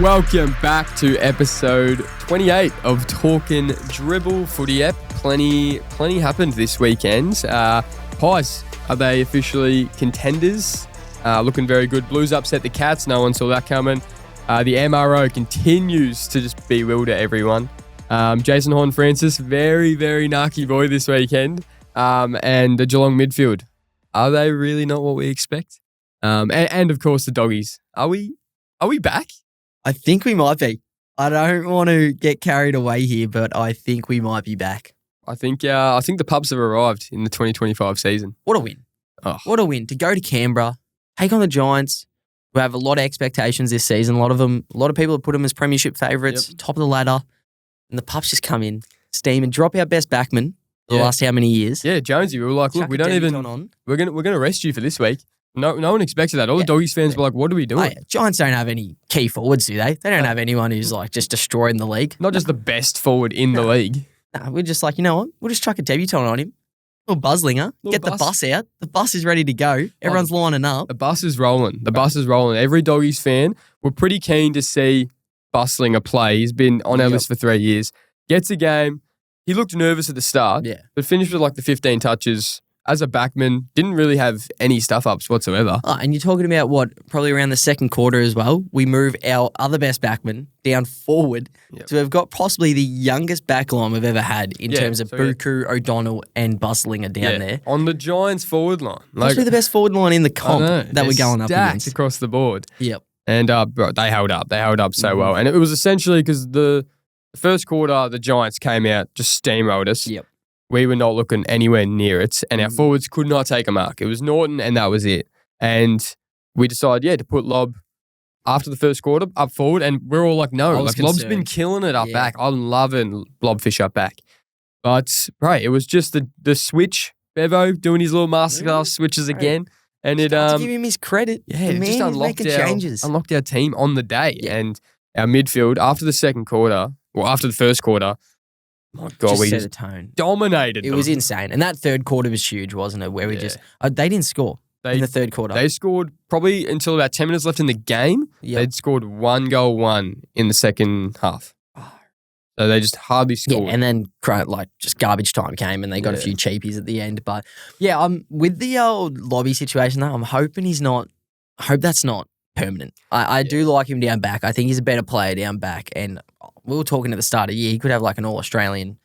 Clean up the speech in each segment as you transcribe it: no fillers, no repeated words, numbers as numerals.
Welcome back to episode 28 of Talkin' Dribble Footy Ep. Plenty happened this weekend. Pies, are they officially contenders? Looking very good. Blues upset the Cats. No one saw that coming. The MRO continues to just bewilder everyone. Jason Horne-Francis, very, very narky boy this weekend. And the Geelong midfield. Are they really not what we expect? And of course the Doggies. Are we back? I think we might be. I don't want to get carried away here, but I think we might be back. I think the pubs have arrived in the 2025 season. What a win. Oh. What a win. To go to Canberra, take on the Giants, who have a lot of expectations this season. A lot of people have put them as premiership favourites, top of the ladder. And the pups just come in, steam, and drop our best backman the last how many years. Yeah, Jonesy, we were like, look, we don't even... We're gonna rest you for this week. No one expected that. All the Doggies fans were like, what are we doing? Giants don't have any key forwards, do they? They don't have anyone who's like just destroying the league. Not just the best forward in the league. No, we're just like, you know what? We'll just chuck a debutant on him. Little buzzlinger. Get the bus out. The bus is ready to go. Everyone's lining up. The bus is rolling. Every Doggies fan, we're pretty keen to see Buslinger play. He's been on our list for 3 years. Gets a game. He looked nervous at the start, but finished with like the 15 touches. As a backman, didn't really have any stuff-ups whatsoever. Oh, and you're talking about probably around the second quarter as well. We move our other best backman down forward. So we've got possibly the youngest backline we've ever had in terms of Buku, O'Donnell and Buslinger down there. On the Giants forward line. Possibly the best forward line in the comp that we're going up against. Across the board. Yep. And they held up. They held up so well. And it was essentially because the first quarter, the Giants came out, just steamrolled us. Yep. We were not looking anywhere near it, and our forwards could not take a mark. It was Norton, and that was it. And we decided, to put Lob after the first quarter up forward, and we're all like, no, Lob's been killing it up back. I'm loving Blobfish up back. But, it was just the switch, Bevo doing his little masterclass switches again. And to give him his credit. Yeah, it just unlocked our team on the day. And our midfield, after the first quarter, my God, we set the tone. Dominated them. It was insane. And that third quarter was huge, wasn't it? Where we they didn't score in the third quarter. They scored probably until about 10 minutes left in the game. Yep. They'd scored 1 goal in the second half. So they just hardly scored. Yeah, and then just garbage time came and they got a few cheapies at the end. But with the old Lobby situation though, I'm hoping I hope that's not permanent. I do like him down back. I think he's a better player down back. And we were talking at the start of the year, he could have like an all-Australian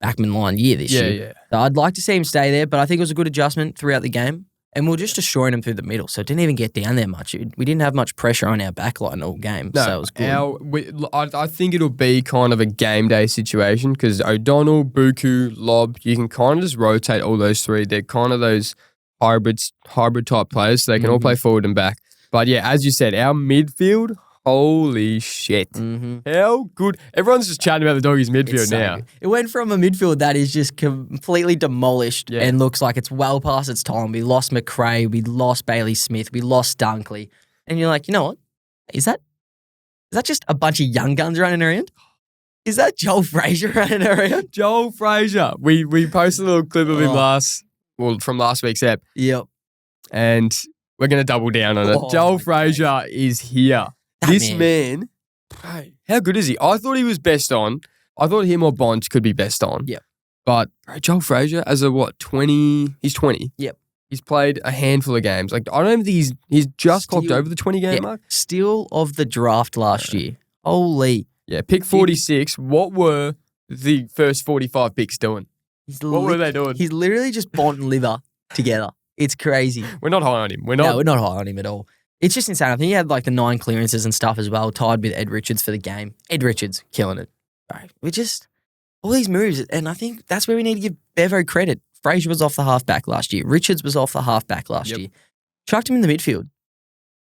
backman line year this year. Yeah. So I'd like to see him stay there, but I think it was a good adjustment throughout the game. And we were just destroying him through the middle, so it didn't even get down there much. We didn't have much pressure on our backline all game, so it was good. I think it'll be kind of a game day situation because O'Donnell, Buku, Lob, you can kind of just rotate all those three. They're kind of those hybrid type players, so they can all play forward and back. But as you said, our midfield, holy shit. How good. Everyone's just chatting about the Doggies midfield now. Good. It went from a midfield that is just completely demolished and looks like it's well past its time. We lost McRae, we lost Bailey Smith, we lost Dunkley. And you're like, you know what? Is that just a bunch of young guns running around? Is that Joel Frazier running around? Joel Frazier. We posted a little clip of him from last week's ep. Yep. And we're going to double down on it. Joel Frazier is here. This man, how good is he? I thought he was best on. I thought him or Bont could be best on. Yep. But Joel Frazier, as a 20? He's 20. Yep. He's played a handful of games. Like I don't even think he's just clocked over the 20 game mark. Steal of the draft last year. Holy. Yeah, pick 46. What were the first 45 picks doing? What were they doing? He's literally just Bont and Liver together. It's crazy. We're not high on him. We're not high on him at all. It's just insane. I think he had like the 9 clearances and stuff as well, tied with Ed Richards for the game. Ed Richards killing it. Right. We're just all these moves, and I think that's where we need to give Bevo credit. Frazier was off the halfback last year. Richards was off the halfback last year. Chucked him in the midfield.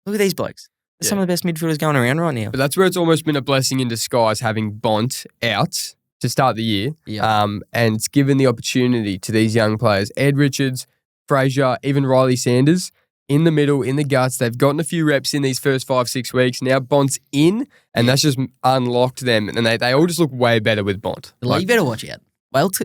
Look at these blokes. They're some of the best midfielders going around right now. But that's where it's almost been a blessing in disguise having Bont out to start the year. And it's given the opportunity to these young players, Ed Richards, Frazier, even Riley Sanders, in the middle, in the guts. They've gotten a few reps in these first 5-6 weeks. Now Bont's in, and that's just unlocked them. And they all just look way better with Bont. You better watch out.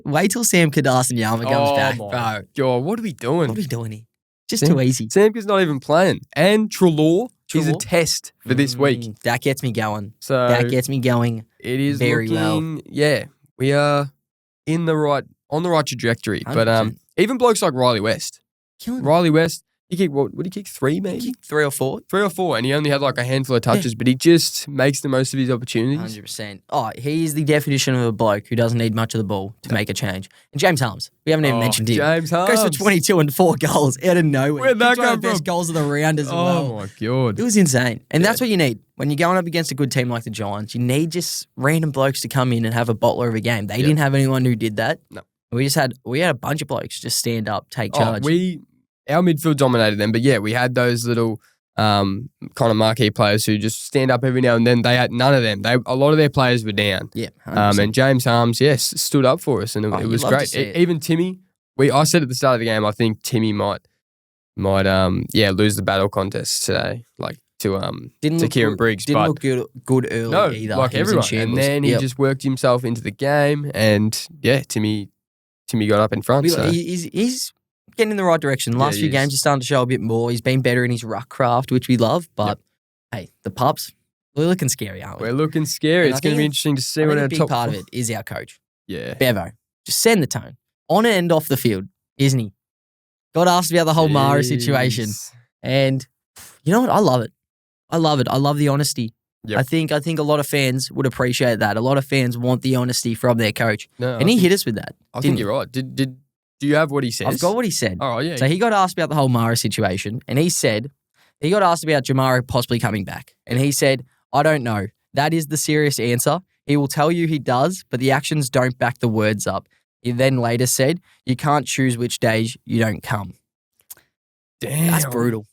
Wait till Sam Kardashian comes back. Bro, God, what are we doing? What are we doing here? Just too easy. Samka's not even playing. And Treloar is a test for this week. That gets me going. So That gets me going. it is very looking, yeah, we are on the right trajectory. 100%. But even blokes like Riley West. Killing it. Riley West, he kicked, what did he kick? 3 maybe? He kicked 3 or 4. 3 or 4, and he only had like a handful of touches, but he just makes the most of his opportunities. 100%. Oh, he is the definition of a bloke who doesn't need much of the ball to make a change. And James Harms, we haven't even mentioned him. James Harms. Goes for 22 and 4 goals out of nowhere. Where'd that Kicked one come of the best from? goals of the round as well. Oh my God. It was insane. And that's what you need. When you're going up against a good team like the Giants, you need just random blokes to come in and have a bottler of a game. They didn't have anyone who did that. No. We had a bunch of blokes just stand up, take charge. Our midfield dominated them, but yeah, we had those little kind of marquee players who just stand up every now and then. They had none of them. A lot of their players were down. Yeah, 100%. and James Harms, yes, stood up for us, and it was great. Even Timmy, I said at the start of the game, I think Timmy might lose the battle contest today, like to Kieran Briggs. Didn't look good early either. Like everyone, and then he just worked himself into the game, and yeah, Timmy got up in front. So. He's getting in the right direction. Last few games, he's starting to show a bit more. He's been better in his ruck craft, which we love. But hey, the pups, we're looking scary, aren't we? We're looking scary. And it's going to be interesting to see what our big top part of it is our coach. Yeah, Bevo, just send the tone on and off the field, isn't he? Got asked about the whole Mara situation, and you know what? I love it. I love it. I love the honesty. Yep. I think a lot of fans would appreciate that. A lot of fans want the honesty from their coach, and he hit us with that. I think you're right. Do you have what he says? I've got what he said. Oh, yeah. So he got asked about the whole Mara situation, and he got asked about Jamarra possibly coming back. And he said, I don't know. That is the serious answer. He will tell you he does, but the actions don't back the words up. He then later said, you can't choose which days you don't come. Damn. That's brutal.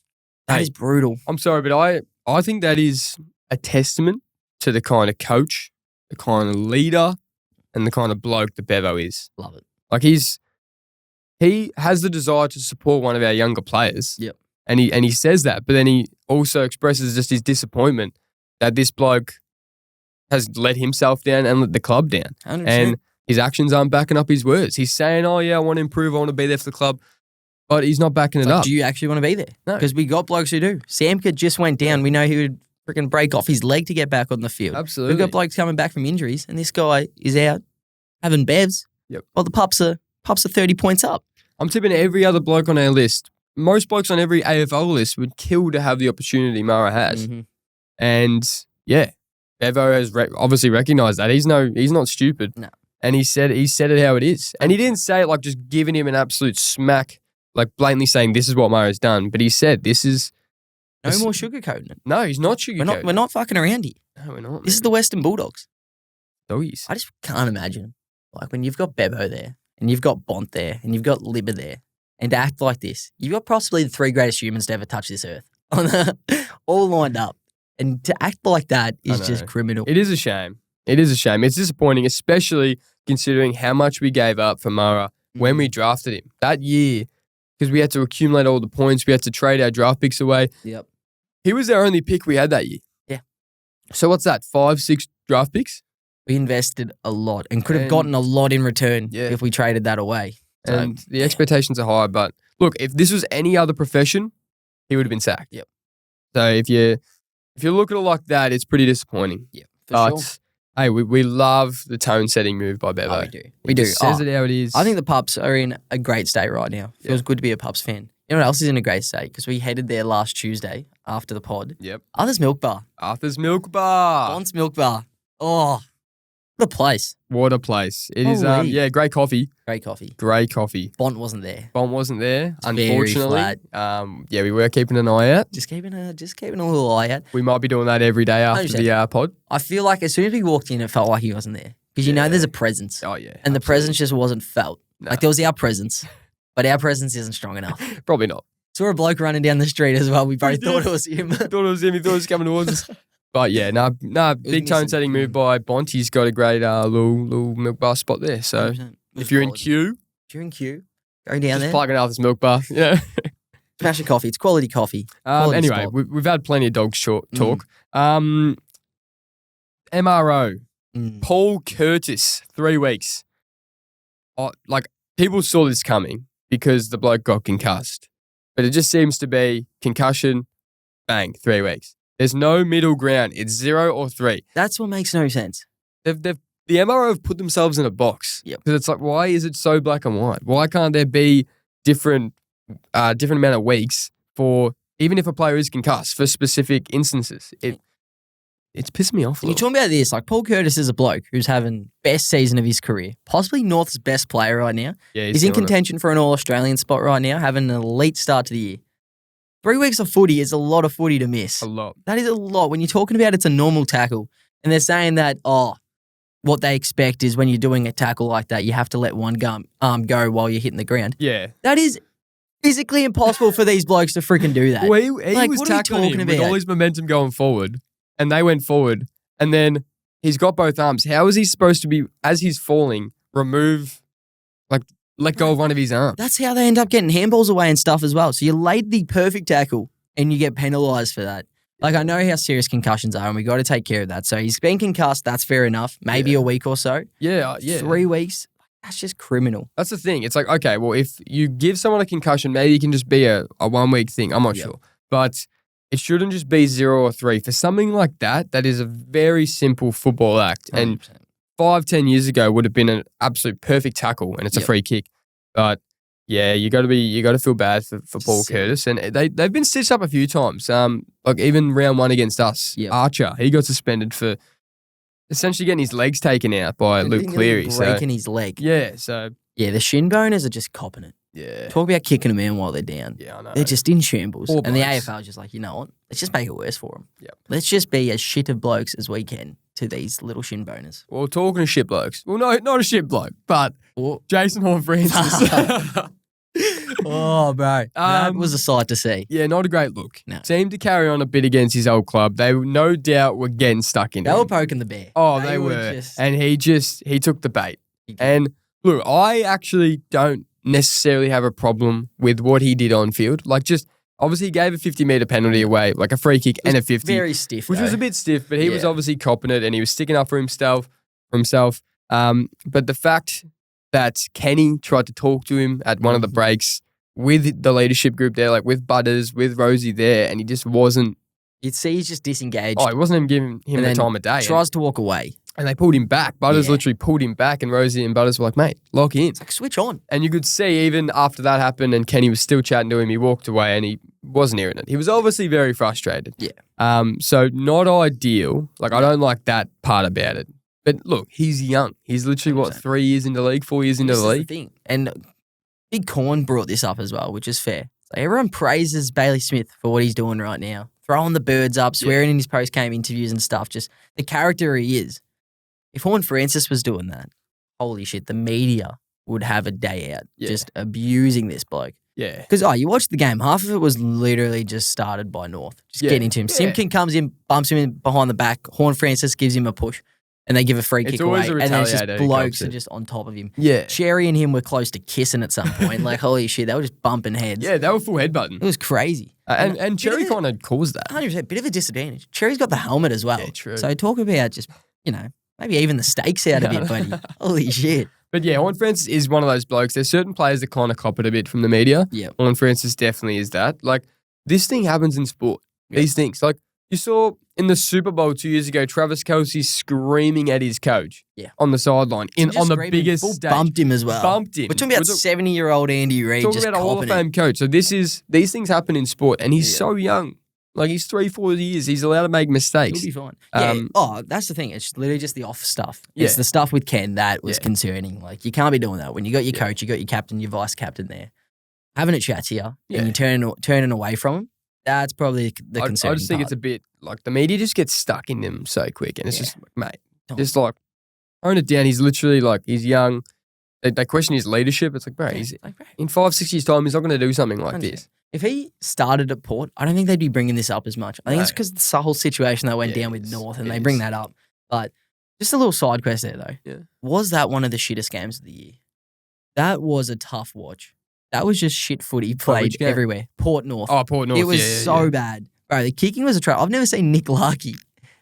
That is brutal. I'm sorry, but I think that is a testament to the kind of coach, the kind of leader, and the kind of bloke that Bevo is. Love it. Like he has the desire to support one of our younger players. Yep. And he says that, but then he also expresses just his disappointment that this bloke has let himself down and let the club down. 100%. And his actions aren't backing up his words. He's saying, oh yeah, I want to improve, I want to be there for the club. But he's not backing it up. Do you actually want to be there? No. Because we got blokes who do. Samka just went down. We know he would freaking break off his leg to get back on the field. Absolutely. We've got blokes coming back from injuries, and this guy is out having bevs. Yep. Well, the pups are 30 points up. I'm tipping every other bloke on our list. Most blokes on every AFL list would kill to have the opportunity Mara has. Mm-hmm. And yeah, Bevo has obviously recognised that. He's not stupid. No. And he said it how it is. And he didn't say it like just giving him an absolute smack, like blatantly saying this is what Mara's done. But he said this is... No more sugarcoating it. No, he's not sugarcoating. We're not fucking around here. No, we're not. This is the Western Bulldogs. Doggies. I just can't imagine. Like when you've got Bevo there, and you've got Bont there, and you've got Libba there, and to act like this, you've got possibly the 3 greatest humans to ever touch this earth. All lined up. And to act like that is just criminal. It is a shame. It's disappointing, especially considering how much we gave up for Mara when we drafted him. That year, because we had to accumulate all the points, we had to trade our draft picks away. Yep. He was our only pick we had that year. Yeah. So what's that, 5, 6 draft picks? We invested a lot and could have gotten a lot in return if we traded that away. So, and the expectations are high, but look, if this was any other profession, he would have been sacked. Yep. So if you look at it like that, it's pretty disappointing. Yeah, but sure. Hey, we love the tone-setting move by Bevo. Oh, we do. We do. Says it how it is. I think the Pups are in a great state right now. Feels good to be a Pups fan. You know what else is in a great state? Because we headed there last Tuesday after the pod. Yep. Arthur's Milk Bar. Arthur's Milk Bar. Bont's Milk Bar. Oh, what a place. What a place. It is, great coffee. Great coffee. Great coffee. Bont wasn't there. Bont wasn't there, It's unfortunately. very flat. We were keeping an eye out. Just keeping a little eye out. We might be doing that every day after 100%. the pod. I feel like as soon as we walked in, it felt like he wasn't there. Because you know there's a presence. Oh, yeah. And the presence just wasn't felt. No. Like there was our presence, but our presence isn't strong enough. Probably not. Saw a bloke running down the street as well. We both thought it was him. Thought it was him. He thought it was coming towards us. But yeah, big tone-setting move by Bont. He's got a great little milk bar spot there. So if you're in queue, go down there. Just plug it out this milk bar. Yeah. Smash a coffee. It's quality coffee. Anyway, we've had plenty of dogs talk. MRO. Paul Curtis, 3 weeks. People saw this coming because the bloke got concussed. But it just seems to be concussion, bang, 3 weeks. There's no middle ground. It's 0 or 3. That's what makes no sense. The MRO have put themselves in a box. Yep. Because it's like, why is it so black and white? Why can't there be different amount of weeks for, even if a player is concussed, for specific instances? It's pissed me off a And you're little. talking about this, like Paul Curtis is a bloke who's having best season of his career, possibly North's best player right now. Yeah, He's in killing it. contention for an All-Australian spot right now, having an elite start to the year. 3 weeks of footy is a lot of footy to miss. A lot. That is a lot. When you're talking about it's a normal tackle, and they're saying that, what they expect is when you're doing a tackle like that, you have to let one arm go while you're hitting the ground. Yeah. That is physically impossible for these blokes to freaking do that. Well, he Like, was what are we tackling talking him with about? all his momentum going forward, and they went forward, and then he's got both arms. How is he supposed to be, as he's falling, let go of one of his arms? That's how they end up getting handballs away and stuff as well. So you laid the perfect tackle and you get penalised for that. Like, I know how serious concussions are and we got to take care of that. So he's been concussed. That's fair enough. Maybe a week or so. Yeah. 3 weeks. That's just criminal. That's the thing. It's like, okay, well, if you give someone a concussion, maybe it can just be a 1 week thing. I'm not sure. But it shouldn't just be 0 or 3. For something like that, that is a very simple football act. 100%. And 5-10 years ago would have been an absolute perfect tackle, and it's a free kick. But yeah, you got to feel bad for Paul Sick. Curtis, and they've been stitched up a few times. Like even round 1 against us, Archer, he got suspended for essentially getting his legs taken out by Luke Cleary. Breaking his leg. Yeah, so Yeah, the shin boners are just copping it. yeah, Talk about kicking a man while they're down. yeah, I know. They're just in shambles. Poor And the blokes. AFL is just like, you know what? Let's just make it worse for them. Yep. Let's just be as shit of blokes as we can to these little shin boners. Well, talking to shit blokes. Well, no, not a shit bloke, but Jason Horne-Francis. Oh, bro. That was a sight to see. Yeah, not a great look. No. Seemed to carry on a bit against his old club. They no doubt were getting stuck in They him. were poking the bear. Oh, they were. And he took the bait. And look, I actually don't necessarily have a problem with what he did on field. Like, just obviously he gave a 50-meter penalty away, like a free kick and a 50. Very stiff, which was a bit stiff, but he was obviously copping it and he was sticking up for himself. But the fact that Kenny tried to talk to him at one of the breaks with the leadership group there, like with Butters, with Rosie there, and he just wasn't. You'd see he's just disengaged. Oh, he wasn't even giving him And the then time of day. Tries to walk away. And they pulled him back. Butters Yeah. literally pulled him back, and Rosie and Butters were like, mate, lock in. It's like, switch on. And you could see even after that happened and Kenny was still chatting to him, he walked away and he wasn't hearing it. He was obviously very frustrated. Yeah. So not ideal. Like, I don't like that part about it. But look, he's young. He's literally, 100%. 3 years into the league, 4 years into This the is league? thing. And Big Corn brought this up as well, which is fair. So everyone praises Bailey Smith for what he's doing right now. Throwing the birds up, swearing in his post-game interviews and stuff. Just the character he is. If Horne-Francis was doing that, holy shit, the media would have a day out just abusing this bloke. Yeah. Because, you watched the game. Half of it was literally just started by North. Just getting to him. Yeah. Simpkin comes in, bumps him in behind the back. Horne-Francis gives him a push. And they give a free kick away. always a And then it's just retaliator who blokes cops are it. just on top of him. Yeah. Sherry and him were close to kissing at some point. Like, holy shit, they were just bumping heads. Yeah, they were full headbutting. It was crazy. And Cherry kind of caused that. 100%, bit of a disadvantage. Cherry's got the helmet as well. Yeah, true. So talk about just, maybe even the stakes out a bit, buddy. Holy shit. But yeah, Horne-Francis is one of those blokes. There's certain players that kind of cop it a bit from the media. Yeah. Horne-Francis definitely is that. Like, this thing happens in sport. Yeah. These things. Like, you saw in the Super Bowl 2 years ago, Travis Kelce screaming at his coach on the sideline on the biggest stage. Bumped him as well. Bumped him. We're talking about 70-year-old Andy Reid Talking just about a Hall of Fame coach. So these things happen in sport, and he's so young. Like, he's 3-4 years. He's allowed to make mistakes. He'll be fine. That's the thing. It's literally just the off stuff. It's the stuff with Ken that was concerning. Like, you can't be doing that. When you got your coach, you got your captain, your vice captain there, having a chat here, and you're turning away from him. That's probably the concerning I just think part. it's a bit like the media just gets stuck in him so quick, and it's just like, mate, Don't. just like tone it down. He's literally like, he's young. They question his leadership. It's like, bro, he's Like, bro, in 5-6 years' time, he's not going to do something like 100%. this. If he started at Port, I don't think they'd be bringing this up as much. I think it's because the whole situation that went down with North, and they bring that up. But just a little side quest there, though. Yeah. Was that one of the shittest games of the year? That was a tough watch. That was just shit footy played which game? everywhere. Port North. Oh, Port North. It was so bad. Bro, the kicking was a try. I've never seen Nick Larkey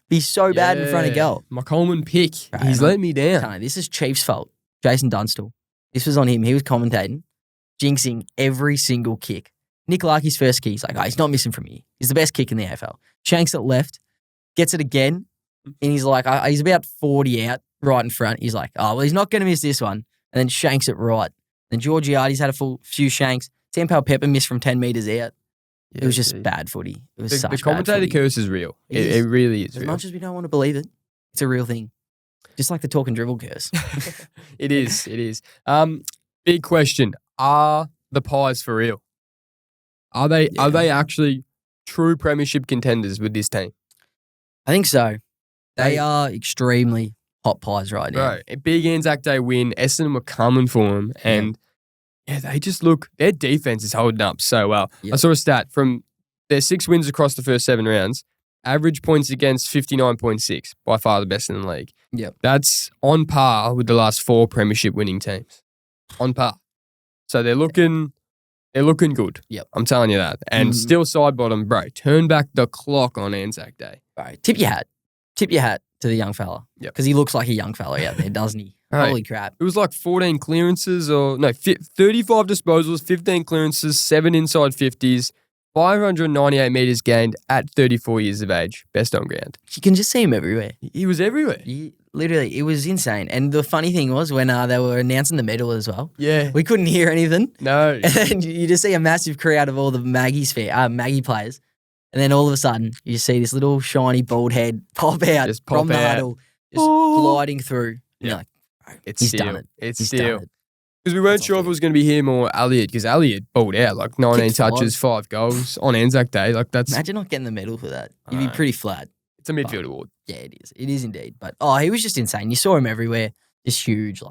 be so bad in front of goal. My Coleman pick. Right, He's let me down. This is Chiefs' fault. Jason Dunstall. This was on him. He was commentating, jinxing every single kick. Nick Larkey's first kick. He's like, he's not missing from here. He's the best kick in the AFL. Shanks it left, gets it again, and he's like, he's about 40 out right in front. He's like, he's not going to miss this one. And then shanks it right. Then Georgiades had a few shanks. Sam Powell-Pepper missed from 10 metres out. It was just bad footy. It was the commentator curse is real. It really is real. As much as we don't want to believe it, it's a real thing. Just like the talk and dribble curse. It is. Big question. Are the Pies for real? Are they actually true premiership contenders with this team? I think so. They are extremely hot Pies right now. Bro, a big Anzac Day win. Essendon were coming for them. And they just look, their defense is holding up so well. Yep. I saw a stat from their 6 wins across the first 7 rounds. Average points against 59.6, by far the best in the league. Yep. That's on par with the last 4 premiership winning teams. On par. So they're looking good. Yep. I'm telling you that. And still side bottom, bro. Turn back the clock on Anzac Day. Bro, tip your hat. Tip your hat to the young fella. Yep. Because he looks like a young fella out there, doesn't he? Holy crap. It was like 14 clearances 35 disposals, 15 clearances, 7 inside 50s, 598 metres gained at 34 years of age. Best on ground. You can just see him everywhere. He was everywhere. Literally, it was insane. And the funny thing was when they were announcing the medal as well. Yeah. We couldn't hear anything. No. And then you just see a massive crowd of all the Maggie players. And then all of a sudden, you see this little shiny bald head pop out from the huddle, just gliding through. And you're like, he's done it. He's done it. Because we weren't sure if it was going to be him or Elliot, because Elliot balled out like 19 touches, 5 goals on Anzac Day. Like that's imagine not getting the medal for that. You'd be pretty flat. It's a midfield award. Yeah, it is. It is indeed. But he was just insane. You saw him everywhere. Just huge.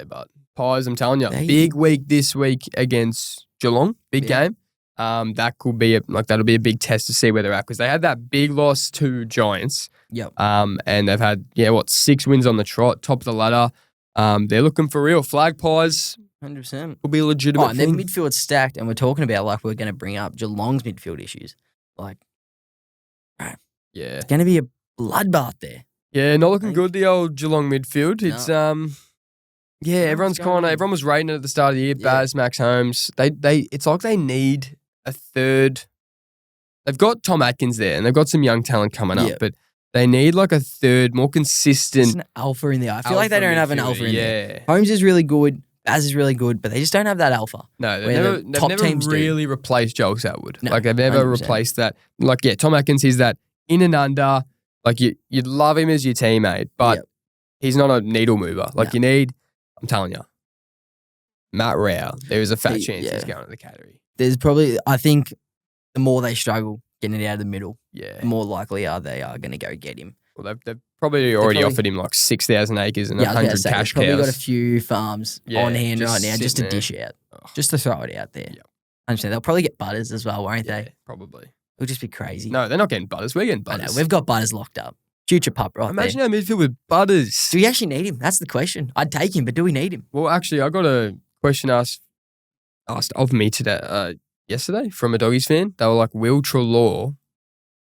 But Pies, I'm telling you, big week this week against Geelong. Big game. That could be that'll be a big test to see where they're at, because they had that big loss to Giants. Yep. And they've had 6 wins on the trot, top of the ladder. They're looking for real. Flag-Pies 100% will be a legitimate and thing. their midfield's stacked, and we're talking about we're going to bring up Geelong's midfield issues. It's going to be a bloodbath there. Yeah, not looking good, the old Geelong midfield. It's everyone was rating it at the start of the year. Baz, Max Holmes. It's like they need a third. They've got Tom Atkins there, and they've got some young talent coming up, but they need like a third, more consistent. It's an alpha in there. I feel like they don't have an alpha in there. Holmes is really good. Baz is really good, but they just don't have that alpha. No, they've never really replaced Joel Selwood. No, they've never 100%. Replaced that. Tom Atkins, he's that in and under. You'd love him as your teammate, but he's not a needle mover. You need, I'm telling you, Matt Rao, there is a fat chance he's going to the category. There's probably, I think, the more they struggle getting it out of the middle, the more likely are they are going to go get him. Well, they've probably already offered him 6,000 acres and 100 cash cows. Probably got a few farms on hand right now just to dish out, just to throw it out there. Yeah. I understand. They'll probably get Butters as well, won't they? Probably. It'll just be crazy. No, they're not getting Butters. We're getting Butters. I know, we've got Butters locked up. Future pup right Imagine our midfield with Butters. Do we actually need him? That's the question. I'd take him, but do we need him? Well, actually, I got a question asked of me yesterday from a Doggies fan. They were like, will Treloar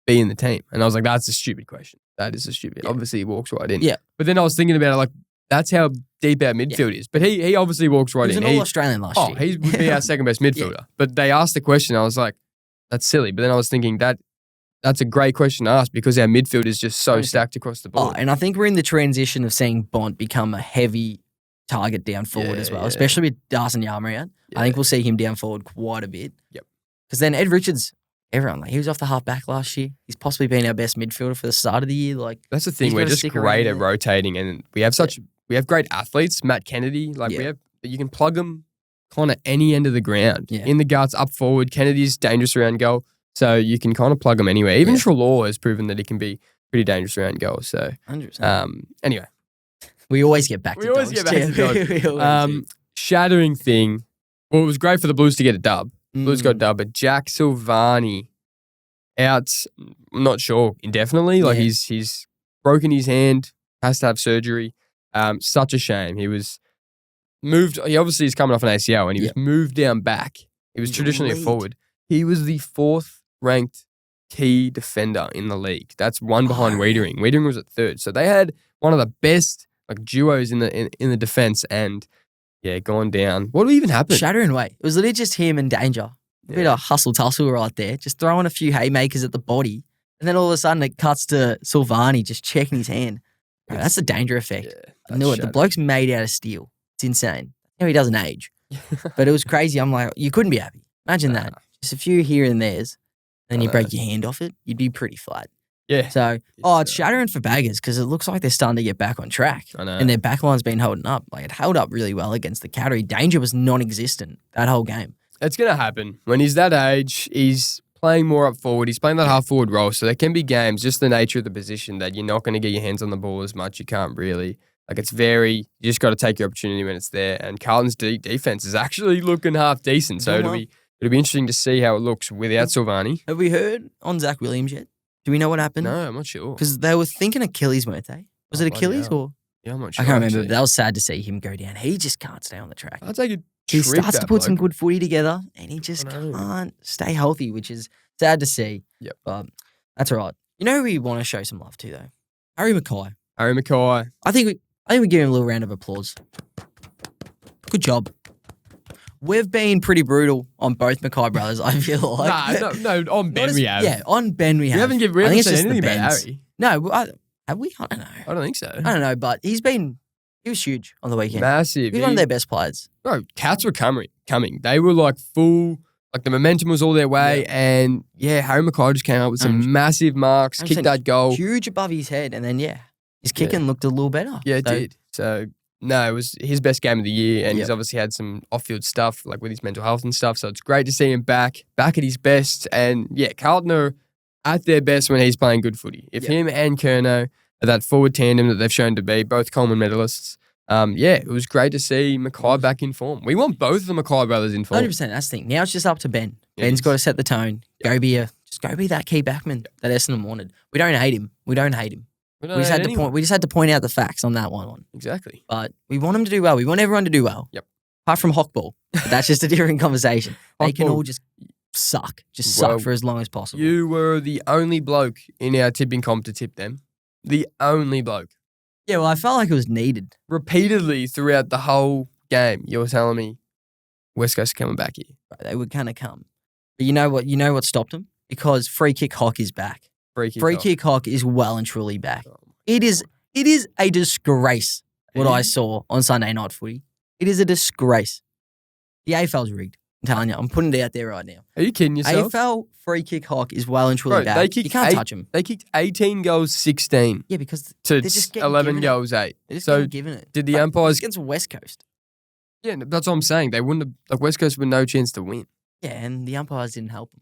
be in the team? And I was like, that's a stupid question. That is a stupid. Obviously, he walks right in. Yeah. But then I was thinking about it, that's how deep our midfield is. But he obviously walks right in. He was an All-Australian last year. He would be our second best midfielder. But they asked the question. I was like, that's silly. But then I was thinking that's a great question to ask, because our midfield is just so stacked across the board. And I think we're in the transition of seeing Bont become a heavy target down forward as well, especially with Darcy Jamarra out. I think we'll see him down forward quite a bit. Yep. Because then Ed Richards, everyone, he was off the half back last year. He's possibly been our best midfielder for the start of the year. That's the thing. We're just great at rotating, and we have we have great athletes. Matt Kennedy, you can plug them kind of any end of the ground. Yeah. In the guts, up forward. Kennedy's dangerous around goal, so you can kind of plug them anywhere. Even Treloar has proven that he can be pretty dangerous around goal. So, 100%. Anyway, we always get back to Dogs. Shattering thing. Well, it was great for the Blues to get a dub. Blues got a dub, but Jack Silvani out, I'm not sure, indefinitely. He's broken his hand, has to have surgery. Such a shame. He was moved. He obviously is coming off an ACL, and he was moved down back. He was traditionally a forward. He was the 4th ranked key defender in the league. That's one behind Wiedering. Wiedering was at 3rd. So they had one of the best duos in the defense, and gone down. What even happened? Shattering way. It was literally just him and Danger. A bit of hustle-tussle right there. Just throwing a few haymakers at the body. And then all of a sudden it cuts to Silvani just checking his hand. Bro, that's the danger effect. Yeah, I knew it. The bloke's made out of steel. It's insane. How he doesn't age. But it was crazy. I'm like, you couldn't be happy. Imagine that. Just a few here and there's. Then you break your hand off it. You'd be pretty flat. Yeah. So, it's shattering for Baggers because it looks like they're starting to get back on track. I know. And their backline's been holding up. Like, it held up really well against the Cattery. Danger was non-existent that whole game. It's going to happen. When he's that age, he's playing more up forward. He's playing that half-forward role. So there can be games, just the nature of the position, that you're not going to get your hands on the ball as much. You can't really. Like, it's you just got to take your opportunity when it's there. And Carlton's defense is actually looking half decent. So it'll be interesting to see how it looks without Silvani. Have we heard on Zach Williams yet? Do we know what happened? No, I'm not sure. Because they were thinking Achilles, weren't they? Was it Achilles or? Yeah, I'm not sure. I can't remember. But that was sad to see him go down. He just can't stay on the track. I'll take a He trip, starts to put some good footy together, and he just I know. can't stay healthy, which is sad to see. Yep. But that's all right. You know who we want to show some love to, though? Harry Mackay. Harry Mackay. I think we give him a little round of applause. Good job. We've been pretty brutal on both Mackay brothers, I feel like. No, on Ben we have. Yeah, on Ben we have. We haven't I think it's said just the anything about Bens. Harry. No, have we? I don't know. I don't think so. I don't know, but he was huge on the weekend. Massive. He's one of their best players. Bro, Cats were coming. They were like full, like the momentum was all their way. Yeah. And Harry Mackay just came up with some massive marks, kicked that goal. Huge above his head. And then, his kicking looked a little better. Yeah, it did. So, no, it was his best game of the year. And he's obviously had some off-field stuff, like with his mental health and stuff. So it's great to see him back at his best. And Carlton are at their best when he's playing good footy. If him and Curnow are that forward tandem that they've shown to be, both Coleman medalists, it was great to see Mackay back in form. We want both of the Mackay brothers in form. 100%. That's the thing. Now it's just up to Ben. Ben's got to set the tone. Go be that key backman that Essendon wanted. We don't hate him. We just had to point out the facts on that one. Exactly. But we want him to do well. We want everyone to do well. Yep. Apart from Hockball. But that's just a different conversation. They can all just suck. Just suck for as long as possible. You were the only bloke in our tipping comp to tip them. The only bloke. Yeah, well, I felt like it was needed. Repeatedly throughout the whole game, you were telling me West Coast are coming back here. They would kind of come. But you know what stopped them? Because free kick Hock is back. Free kick Hock is well and truly back. It is a disgrace what I saw on Sunday night footy. It is a disgrace. The AFL's rigged. I'm telling you. I'm putting it out there right now. Are you kidding yourself? AFL free kick Hock is well and truly back. You can't touch him. They kicked 18 goals, 16. Yeah, because to they're just 11 goals, 8. They're just giving it. Did the umpires against West Coast? Yeah, that's what I'm saying. They wouldn't have, West Coast with no chance to win. Yeah, and the umpires didn't help them.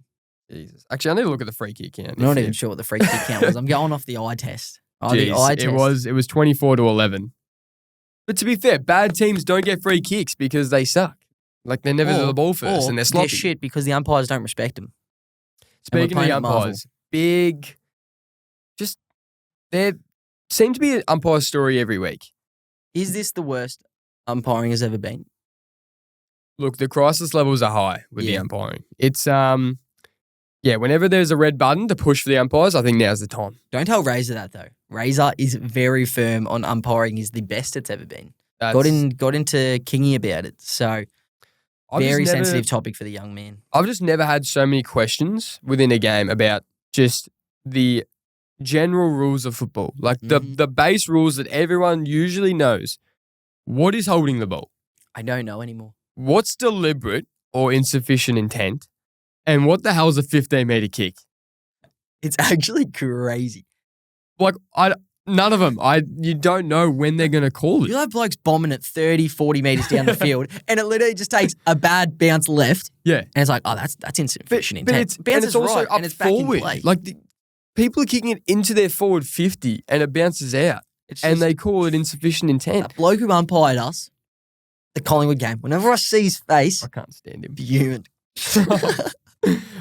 Jesus. Actually, I need to look at the free kick count. I'm not even sure what the free kick count was. I'm going off the eye test. The eye test. It was 24-11. But to be fair, bad teams don't get free kicks because they suck. Like, they're never to the ball first and they're sloppy. They're shit because the umpires don't respect them. Speaking of the umpires, there seem to be an umpire story every week. Is this the worst umpiring has ever been? Look, the crisis levels are high with the umpiring. It's, whenever there's a red button to push for the umpires, I think now's the time. Don't tell Razor that, though. Razor is very firm on umpiring is the best it's ever been. Got into Kingy about it. So, very sensitive topic for the young man. I've just never had so many questions within a game about just the general rules of football. Like the base rules that everyone usually knows. What is holding the ball? I don't know anymore. What's deliberate or insufficient intent? And what the hell is a 15-meter kick? It's actually crazy. Like, none of them. You don't know when they're going to call it. You'll have blokes bombing at 30, 40 metres down the field, and it literally just takes a bad bounce left. Yeah. And it's like, that's insufficient intent. But it's also right, up and it's forward. Back in play. Like, people are kicking it into their forward 50, and it bounces out. And they call it insufficient intent. That bloke who umpired us, the Collingwood game, whenever I see his face, I can't stand him. Fuming.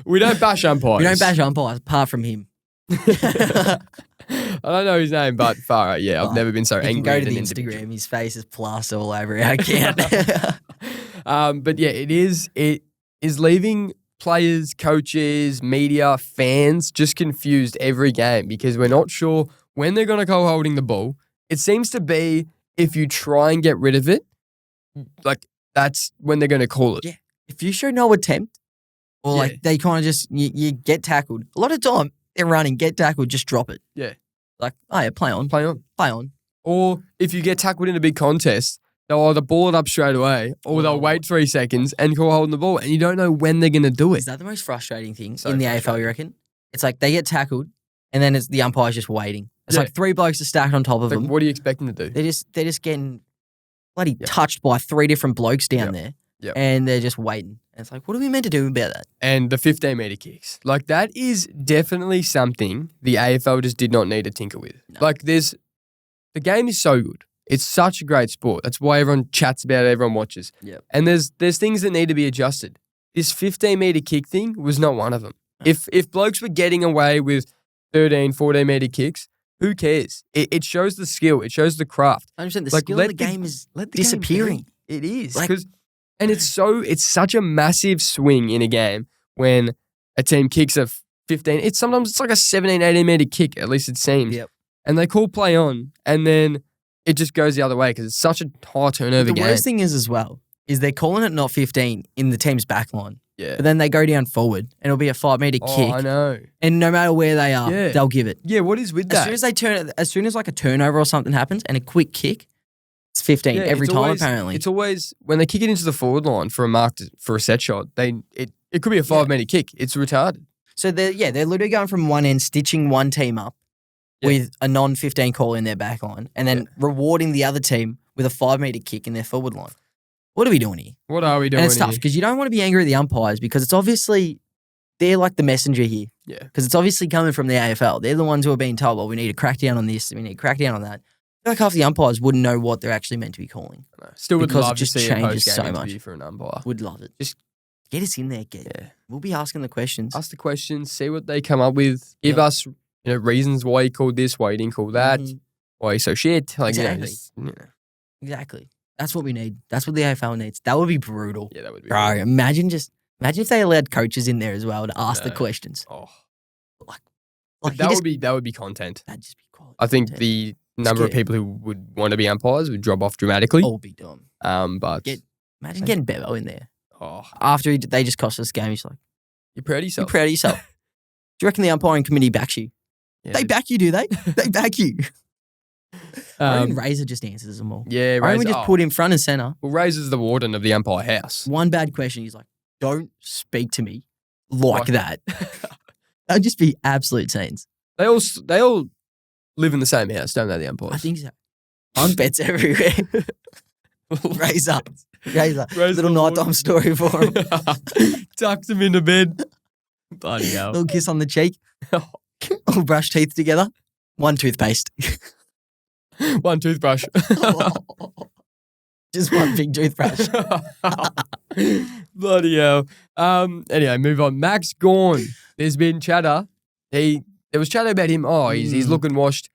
We don't bash umpires. We don't bash umpires apart from him. I don't know his name, but far out. Yeah, I've never been so angry. You can go to the Instagram. His face is plaster all over our account. But yeah, it is leaving players, coaches, media, fans just confused every game because we're not sure when they're going to go holding the ball. It seems to be if you try and get rid of it, like that's when they're going to call it. Yeah. If you show no attempt, Or like they kind of just, you get tackled. A lot of time, they're running, get tackled, just drop it. Yeah. Like, oh yeah, play on. Play on. Play on. Or if you get tackled in a big contest, they'll either ball it up straight away or they'll wait 3 seconds and call holding the ball and you don't know when they're going to do it. Is that the most frustrating thing in the AFL, you reckon? It's like they get tackled and then the umpire's just waiting. It's like 3 blokes are stacked on top of them. What do you expect them to do? They're just getting bloody touched by 3 different blokes down there. Yep. And they're just waiting. And it's like, what are we meant to do about that? And the 15-metre kicks. Like, that is definitely something the AFL just did not need to tinker with. No. Like, the game is so good. It's such a great sport. That's why everyone chats about it, everyone watches. Yep. And there's things that need to be adjusted. This 15-metre kick thing was not one of them. No. If blokes were getting away with 13, 14-metre kicks, who cares? It shows the skill. It shows the craft. 100% the skill of the game is disappearing. It is. Like, and it's such a massive swing in a game when a team kicks a 15. Sometimes it's like a 17, 18-metre kick, at least it seems. Yep. And they call play on, and then it just goes the other way because it's such a high turnover game. The worst thing is as well, is they're calling it not 15 in the team's back line. Yeah. But then they go down forward, and it'll be a 5-metre kick. I know. And no matter where they are, they'll give it. Yeah, what is with that? As soon as like a turnover or something happens and a quick kick, it's 15 every time apparently. It's always, when they kick it into the forward line for a set shot, it could be a 5-metre kick. It's retarded. So they're literally going from one end, stitching one team up with a non-15 call in their back line and then rewarding the other team with a 5-metre kick in their forward line. What are we doing here? What are we doing here? And it's tough because you don't want to be angry at the umpires because it's obviously, they're like the messenger here. Yeah. Because it's obviously coming from the AFL. They're the ones who are being told, well, we need to crack down on this, we need to crack down on that. I feel like half the umpires wouldn't know what they're actually meant to be calling. Still would because love it just to see a changes post-game so interview much. for an umpire. Would love it. Just get us in there, We'll be asking the questions. Ask the questions, see what they come up with. Give us reasons why you called this, why you didn't call that, why you're so shit. Like, exactly. Exactly. That's what we need. That's what the AFL needs. That would be brutal. Yeah, that would be Bro, brutal. imagine if they allowed coaches in there as well to ask the questions. Oh. Like that would be content. That'd just be quality. I think the number of people who would want to be umpires would drop off dramatically. All be done. But imagine getting Bevo in there. Oh. After they just cost us the game, he's like, you're proud of yourself. You're proud of yourself. Do you reckon the umpiring committee backs you? Yeah, they back you, do they? They back you. I reckon Razor just answers them all. Yeah, Razor. I reckon we just put him front and center. Well, Razor's the warden of the umpire house. One bad question, he's like, don't speak to me like that. That'd just be absolute scenes. They all live in the same house, don't they, the umpires? I think so. On bets everywhere. Razor. Little nighttime story for him. Tucks him into bed. Bloody hell. Little kiss on the cheek. All brush teeth together. One toothpaste. One toothbrush. Just one big toothbrush. Bloody hell. Anyway, move on. Max Gawn. There's been chatter. There was chatter about him. Oh, he's looking washed.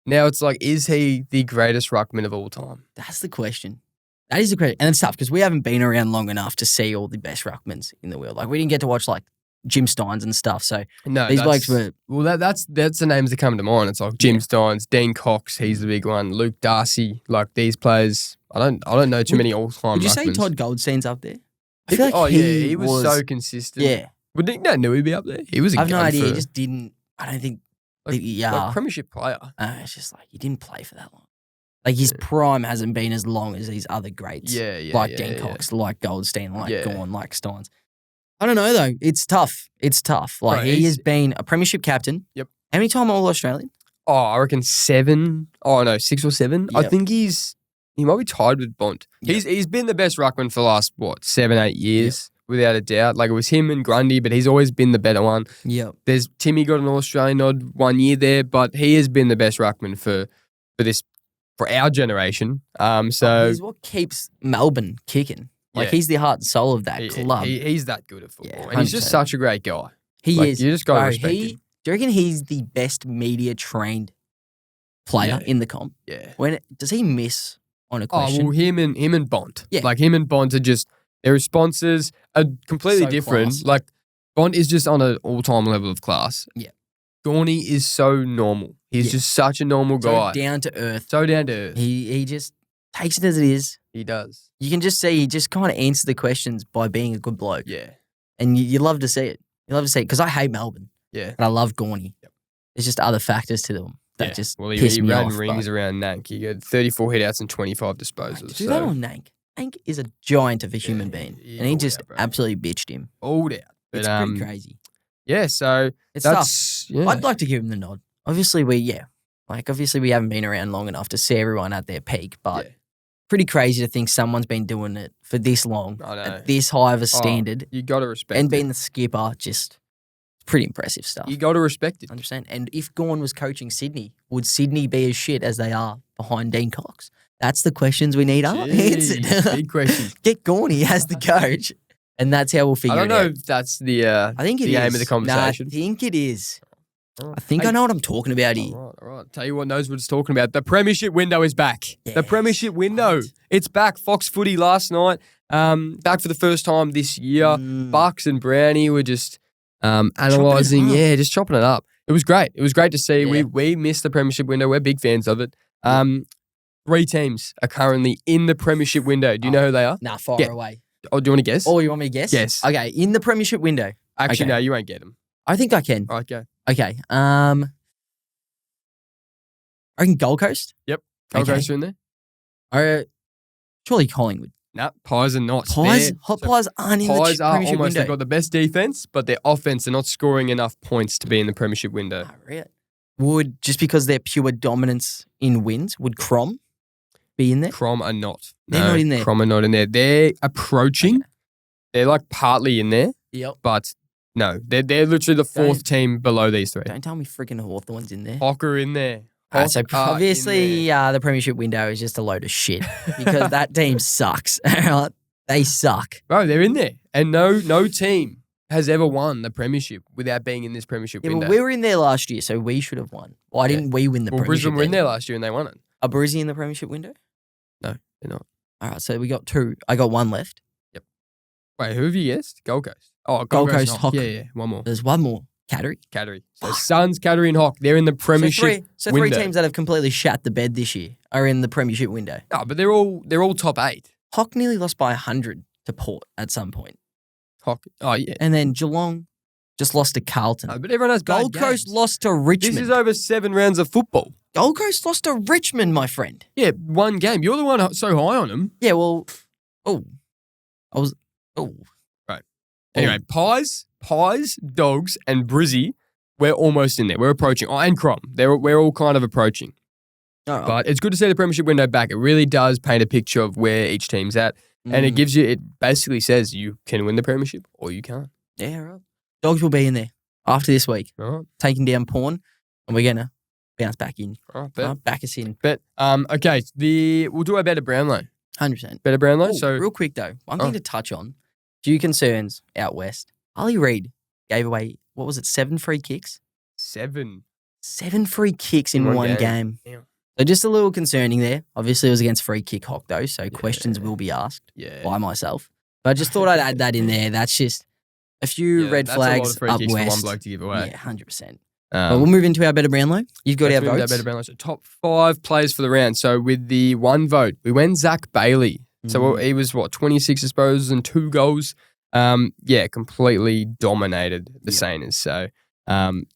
Now it's like, is he the greatest ruckman of all time? That's the question. That is the question. And it's tough because we haven't been around long enough to see all the best ruckmans in the world. Like, we didn't get to watch like Jim Steins and stuff. So these blokes were... Well, that's the names that come to mind. It's like Jim Steins, Dean Cox, he's the big one, Luke Darcy, like these players. I don't know too many all-time Would you ruckmans. say Todd Goldstein's up there? I feel like he was so consistent. Yeah. Would Nick knew he'd be up there? He was a I've no idea. He just didn't... I don't think... Like premiership player. It's just like, he didn't play for that long. Like, his prime hasn't been as long as these other greats. Like Dean Cox, like Goldstein, like Gawn, like Steins. I don't know, though. It's tough. Like, he has been a premiership captain. Yep. How many time All-Australian? Oh, I reckon 7. Oh, no, 6 or 7. Yep. I think he might be tied with Bont. Yep. He's been the best ruckman for the last, 7, 8 years, without a doubt. Like, it was him and Grundy, but he's always been the better one. Yep. There's Timmy got an All-Australian nod 1 year there, but he has been the best ruckman for our generation. He's what keeps Melbourne kicking. Like, he's the heart and soul of that club. He's that good at football. Yeah, and he's just such a great guy. He is. You just got to respect him. Do you reckon he's the best media-trained player in the comp? Yeah. Does he miss on a question? Oh, well, him and Bont. Yeah. Like, him and Bont are just, their responses are completely different. Class. Like, Bont is just on an all-time level of class. Yeah. Gawny is so normal. He's just such a normal guy. So down to earth. So down to earth. He just takes it as it is. He does. You can just see he just kind of answers the questions by being a good bloke. Yeah. And you love to see it. You love to see it because I hate Melbourne. Yeah. And I love Gorney. Yep. There's just other factors to them that just well, piss he me ran off. rings around Nank. He had 34 hitouts and 25 disposals. Do that on Nank. Nank is a giant of a human being. And he just bro. absolutely bitched him. All out. But, It's pretty crazy. Yeah, so It's that's... tough. Yeah. I'd like to give him the nod. Obviously, we haven't been around long enough to see everyone at their peak, but pretty crazy to think someone's been doing it for this long, I know. at this high of a standard, You got to respect and it. being the skipper, just pretty impressive stuff. You got to respect it. 100%. And if Gawn was coaching Sydney, would Sydney be as shit as they are behind Dean Cox? That's the questions we need answered. Big question. Get Gawney as the coach, and that's how we'll figure it out. I don't know if that's the I think it the is. aim of the conversation. Nah, I think it is. All right. I think I know what I'm talking about here. All right. Tell you what knows what it's talking about. The premiership window is back. The Yes. premiership window. Right. It's back. Fox Footy last night. Back for the first time this year. Bucks and Brownie were just analysing. Yeah, just chopping it up. It was great. It was great to see. Yeah. We missed the premiership window. We're big fans of it. 3 teams are currently in the premiership window. Do you know who they are? Nah, far Yeah. away. Oh, do you want to guess? Oh, you want me to guess? Yes. Okay, in the premiership window. Actually, okay. no, you won't get them. I think I can. All right, go. Okay. I reckon Gold Coast. Yep. Gold Okay. Coast are in there. Surely Collingwood. No, Pies are not. Pies? They're- Hot so Pies aren't in the Pies are premiership almost. They've window. got the best defense, but their offense, they're not scoring enough points to be in the premiership window. Ah, really? Would, just because they're pure dominance in wins, would Crom be in there? Crom are not. They're not in there. Crom are not in there. They're approaching. They're like partly in there, Yep. but no, they're literally the 4th team below these 3. Don't tell me freaking Hawthorn's in there. Hock are in there. So Hock are in obviously there. the premiership window is just a load of shit because that team sucks. Alright? They suck. Bro, they're in there, and no team has ever won the premiership without being in this premiership Yeah, window. but we were in there last year, so we should have won. Why didn't we win the Well, premiership? Brisbane were in then? there last year and they won it. Are Brizzy in the premiership window? No, they're not. All right, so we got 2. I got 1 left. Wait, who have you guessed? Gold Coast. Oh, Gold Coast, and Hock. Yeah, one more. There's 1 more. Cattery. Cattery. So Suns, Cattery, and Hock, they're in the premiership So three window. teams that have completely shat the bed this year are in the premiership window. No, but they're all top 8. Hock nearly lost by 100 to Port at some point. Hock. Oh yeah. And then Geelong just lost to Carlton. No, but everyone has bad Gold Coast games. lost to This Richmond. is over 7 rounds of football. Gold Coast lost to Richmond, my friend. Yeah, 1 game. You're the one so high on them. Yeah, well, Anyway, Pies, Dogs, and Brizzy, we're almost in there. We're approaching. Oh, and Crom. We're all kind of approaching. all right. But it's good to see the premiership window back. It really does paint a picture of where each team's at. And it gives you, it basically says you can win the premiership or you can't. Yeah, right. Dogs will be in there after this week, All right. taking down Pawn, and we're going to bounce back in. All right, bet. Back us in. Bet. Okay, we'll do our better Brownlow. 100%. Better Brownlow. Oh, So real quick, though, one thing to touch on. Few concerns out west. Ali Reid gave away, 7 free kicks? 7. 7 free kicks in one game. Damn. So just a little concerning there. Obviously, it was against free kick Hock, though, so questions will be asked Yeah. by myself. But I just thought I'd add that in there. That's just a few red that's flags a lot of free up kicks west. for one bloke to give away. Yeah, 100%. But we'll Um, move into our better Brownlow. You've got our let's move to votes. Better Brownlow. So top 5 players for the round. So with the 1 vote, we went Zach Bailey. So he was 26 disposals and 2 goals. Completely dominated the Sainers. So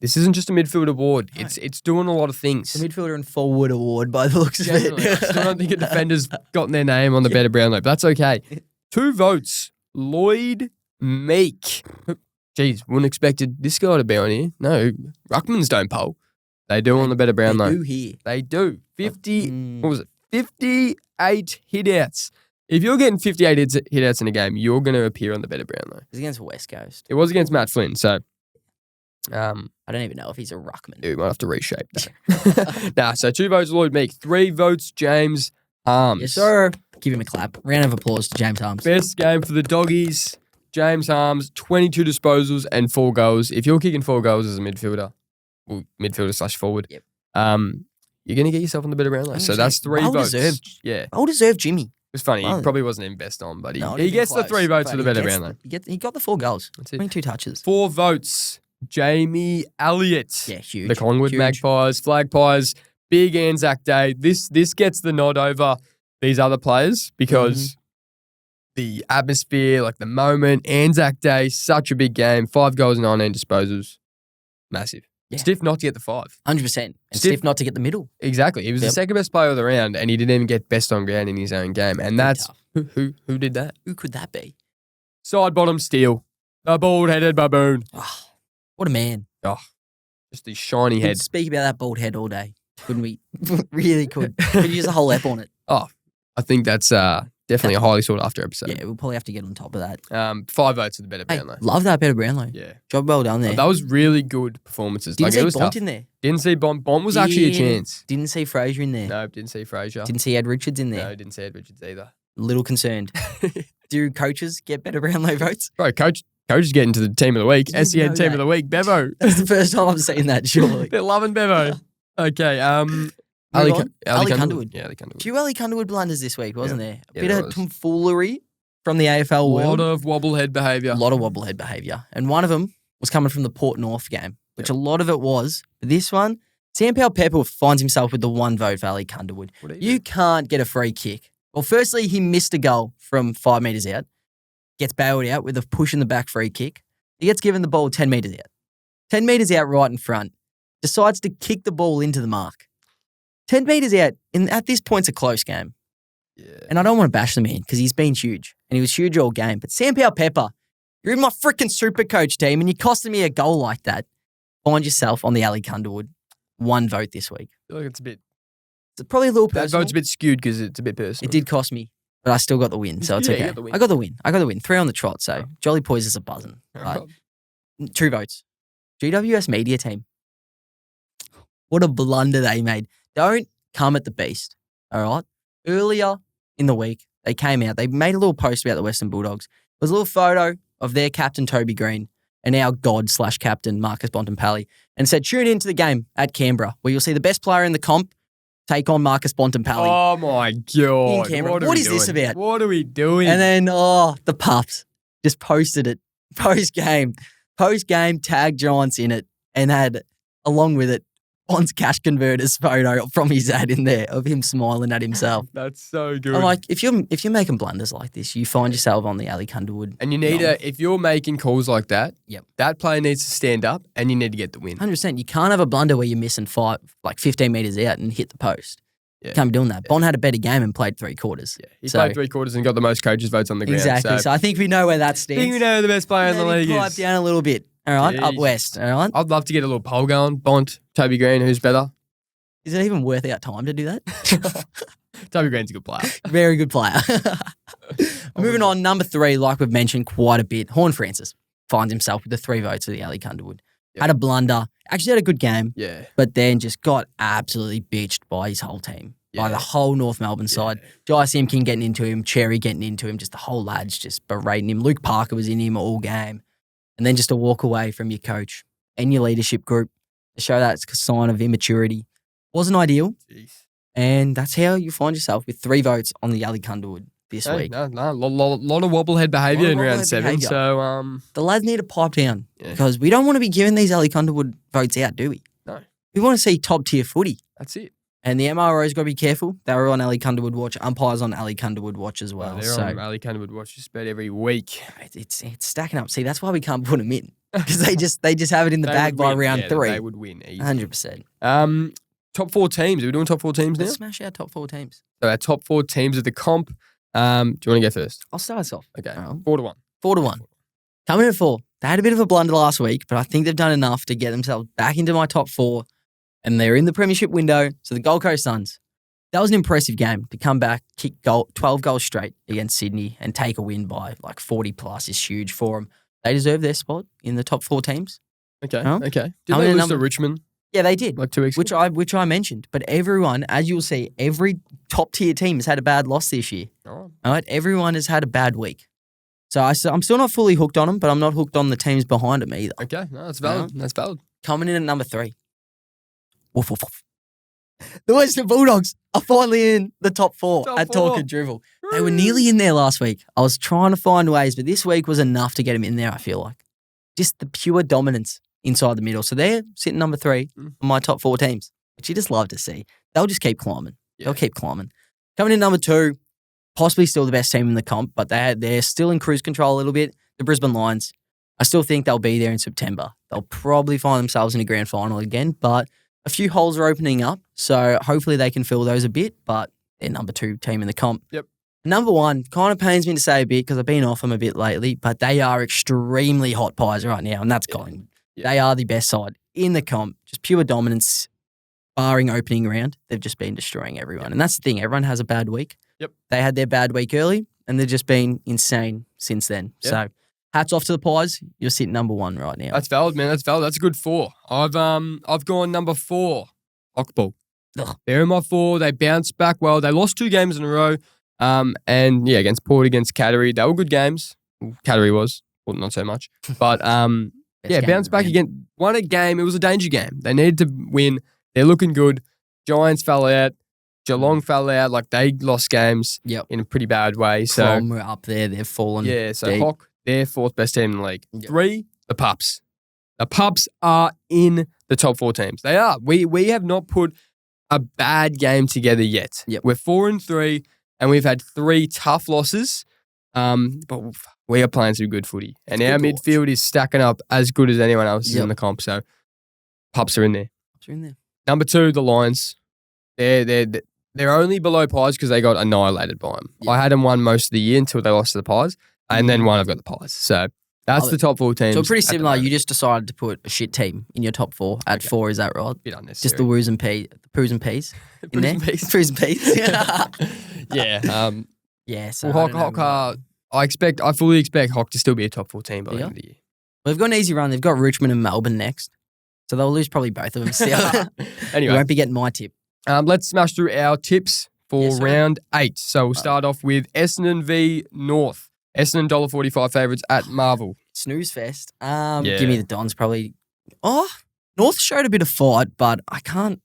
this isn't just a midfield award. No. It's doing a lot of things. The midfielder and forward award by the looks of Generally, I it. still don't think a defender's gotten their name on the better Brownlow, but that's okay. 2 votes. Lloyd Meek. Jeez, wouldn't expected this guy to be on here. No, Ruckmans don't poll. They do on the better Brownlow. They do here. They do. 50, what was it? 58 hitouts. If you're getting 58 hitouts in a game, you're going to appear on the better Brownlow. It was against West Coast. It was against Matt Flynn, so I don't even know if he's a ruckman. we might have to reshape that. So 2 votes, Lloyd Meek. 3 votes, James Harms. Yes, sir. Give him a clap. Round of applause to James Harms. Best game for the Doggies. James Harms, 22 disposals and 4 goals. If you're kicking 4 goals as a midfielder, midfielder/forward, Yep. you're going to get yourself on the better Brownlow. So that's 3 well votes. deserved. Yeah. Well deserved, Jimmy. It's funny. Well, he probably wasn't even best on, but No, he gets the 3 votes for the better gets- Brownlow. He got the 4 goals. That's it. 22 touches. 4 votes, Jamie Elliott. Yeah, huge. The Collingwood Huge. Magpies, Flagpies, big Anzac Day. This gets the nod over these other players because the atmosphere, like the moment. Anzac Day, such a big game. 5 goals and 19 disposals. Massive. Yeah. Stiff not to get the 5. 100%. And stiff not to get the middle. Exactly. He was the second best player of the round, and he didn't even get best on ground in his own game. And that's who did that? Who could that be? Side bottom Steele. The bald-headed baboon. Oh, what a man. Oh, just his shiny We'd head. speak about that bald head all day, couldn't we? Really could. Could use a whole ep on it. Oh, I think that's definitely a highly sought-after episode. Yeah, we'll probably have to get on top of that. 5 votes for the better Hey, Brownlow. love that better Brownlow. Yeah. Job well done there. That was really good performances. Didn't it see was Bont tough. in there. Didn't see Bont. Bont was actually a chance. Didn't see Fraser in there. No, didn't see Fraser. Didn't see Ed Richards in there. No, didn't see Ed Richards either. A little concerned. Do coaches get better Brownlow votes? Bro, coach is getting to the team of the week. Didn't know SEN team that. of the week, Bevo. That's the first time I've seen that, surely. They're loving Bevo. Okay. Elly Kunderwood. Yeah, Elly Kunderwood. Few Elly Kunderwood blunders this week, wasn't there? A Yeah, bit there of was. tomfoolery from the AFL A world. lot of wobblehead behaviour. A lot of wobblehead behaviour. And one of them was coming from the Port North game, which a lot of it was. But this one, Sam Powell-Pepper finds himself with the 1 vote for Elly Kunderwood. You can't get a free kick. Well, firstly, he missed a goal from 5 metres out. Gets bailed out with a push in the back free kick. He gets given the ball 10 metres out. 10 metres out right in front. Decides to kick the ball into the mark. 10 metres out, at this point, it's a close game. Yeah. And I don't want to bash the man because he's been huge. And he was huge all game. But Sam Powell-Pepper, you're in my freaking super coach team and you're costing me a goal like that. Find yourself on the Elly Kunderwood 1 vote this week. I feel like it's a bit. It's probably a little That personal. vote's a bit skewed because it's a bit personal. It did cost me, but I still got the win, so it's Yeah, you okay. got the win. I got the win. 3 on the trot, so Jolly Poise is a buzzing. Right. 2 votes. GWS media team. What a blunder they made. Don't come at the beast, all right? Earlier in the week, they came out. They made a little post about the Western Bulldogs. It was a little photo of their captain, Toby Green, and our god/captain, Marcus Bontempelli, and said, tune into the game at Canberra, where you'll see the best player in the comp take on Marcus Bontempelli. Oh, my God. In Canberra. What What are is we this doing? about? What are we doing? And then, the Pups just posted it post-game. Post-game, tagged Giants in it and had, along with it, Bont's cash converters photo from his ad in there of him smiling at himself. That's so good. I'm like, if you're making blunders like this, you find yourself on the Elly Kunderwood. And you need if you're making calls like that, Yep. that player needs to stand up and you need to get the win. 100%. You can't have a blunder where you're missing 15 metres out and hit the post. Yeah. You can't be doing that. Bont had a better game and played 3 quarters. Yeah. He played 3 quarters and got the most coaches' votes on the ground. Exactly. So I think we know where that I stands. think we know who the best player in the league Pipe is. down a little bit. All right, up Jeez. west. All right. I'd love to get a little poll going. Bont, Toby Green, who's better? Is it even worth our time to do that? Toby Green's a good player. Very good player. Moving on, number 3, like we've mentioned quite a bit, Horn Francis finds himself with the 3 votes for the Elly Kunderwood. Yep. Had a blunder, actually had a good game, Yeah. but then just got absolutely bitched by his whole team, by the whole North Melbourne side. Jai Simpkin getting into him, Cherry getting into him, just the whole lads just berating him. Luke Parker was in him all game. And then just to walk away from your coach and your leadership group to show that's a sign of immaturity wasn't ideal. Jeez. And that's how you find yourself with 3 votes on the Elly Kunderwood this Hey, week. no, lot of wobblehead behaviour in round 7. behaviour. So, The lads need to pipe down Yeah. because we don't want to be giving these Elly Kunderwood votes out, do we? No. We want to see top tier footy. that's it. And the MRO's got to be careful. They were on Elly Kunderwood watch. Umpires on Elly Kunderwood watch as well. They're So on Elly Kunderwood watch just about every week. it's stacking up. See, that's why we can't put them in because they just have it in the They bag would by win. round Yeah, 3. They would win easily. 100%. Top 4 teams. Are we doing top 4 teams now? Let's smash our top 4 teams. So our top 4 teams of the comp. Do you want to go first? I'll start us off. Okay. All right. 4-1. 4-1. Coming in at 4. They had a bit of a blunder last week, but I think they've done enough to get themselves back into my top 4. And they're in the premiership window. So the Gold Coast Suns. That was an impressive game to come back, kick 12 goals straight against Sydney and take a win by like 40 plus is huge for them. They deserve their spot in the top 4 teams. Okay. No? Okay. Did How they many lose to Richmond Yeah, they did. like 2 weeks ago? Which I mentioned. But everyone, as you'll see, every top tier team has had a bad loss this year. Oh. All right, everyone has had a bad week. So I'm still not fully hooked on them, but I'm not hooked on the teams behind them either. Okay. No, that's valid. That's valid. Coming in at number 3. Woof, woof, woof. The Western Bulldogs are finally in the top 4 Top at 4. Talk and Dribble. They were nearly in there last week. I was trying to find ways, but this week was enough to get them in there, I feel like. Just the pure dominance inside the middle. So they're sitting number 3 on my top 4 teams, which you just love to see. They'll just keep climbing. Yeah. They'll keep climbing. Coming in number 2, possibly still the best team in the comp, but they're still in cruise control a little bit. The Brisbane Lions, I still think they'll be there in September. They'll probably find themselves in a grand final again, but a few holes are opening up, so hopefully they can fill those a bit, but they're number 2 team in the comp. Yep. Number 1, kind of pains me to say a bit because I've been off them a bit lately, but they are extremely hot pies right now, and that's Collingwood. Yeah. They are the best side in the comp, just pure dominance, barring opening round. They've just been destroying everyone, and that's the thing. Everyone has a bad week. Yep. They had their bad week early, and they've just been insane since then. Yep. So hats off to the Pies. You're sitting number 1 right now. That's valid, man. That's valid. That's a good 4. I've gone number 4, Hockball. They're in my 4. They bounced back well. They lost 2 games in a row. And yeah, against Port, against Cattery. They were good games. Cattery was. Well, not so much. But yeah, bounced back again. Won a game. It was a danger game. They needed to win. They're looking good. Giants fell out. Geelong fell out. Like, they lost games in a pretty bad way. So Crom were up there. They've fallen. Yeah, so deep. Hock, they're 4th best team in the league. 3, the Pups. The Pups are in the top 4 teams. They are. We have not put a bad game together yet. Yep. We're 4-3, and we've had 3 tough losses. But we are playing some good footy. And our midfield is stacking up as good as anyone else's in the comp. So Pups are in there. Number 2, the Lions. They're only below Pies because they got annihilated by them. Yep. I had them won most of the year until they lost to the Pies. And then I've got the Pies. So that's the top 4 teams. So pretty similar. You just decided to put a shit team in your top 4 at 4. Is that right? Bit unnecessary. Just the woos and peas, the poos and peas in there. Poos and peas. Yeah. Yeah. So Hock, I fully expect Hock to still be a top 4 team by the end of the year. Well, they've got an easy run. They've got Richmond and Melbourne next, so they'll lose probably both of them still. Anyway, you won't be getting my tip. Let's smash through our tips for round 8. So we'll start off with Essendon v North. Essendon $1.45 favourites at Marvel. Snooze fest. Give me the Dons probably. Oh, North showed a bit of fight, but I can't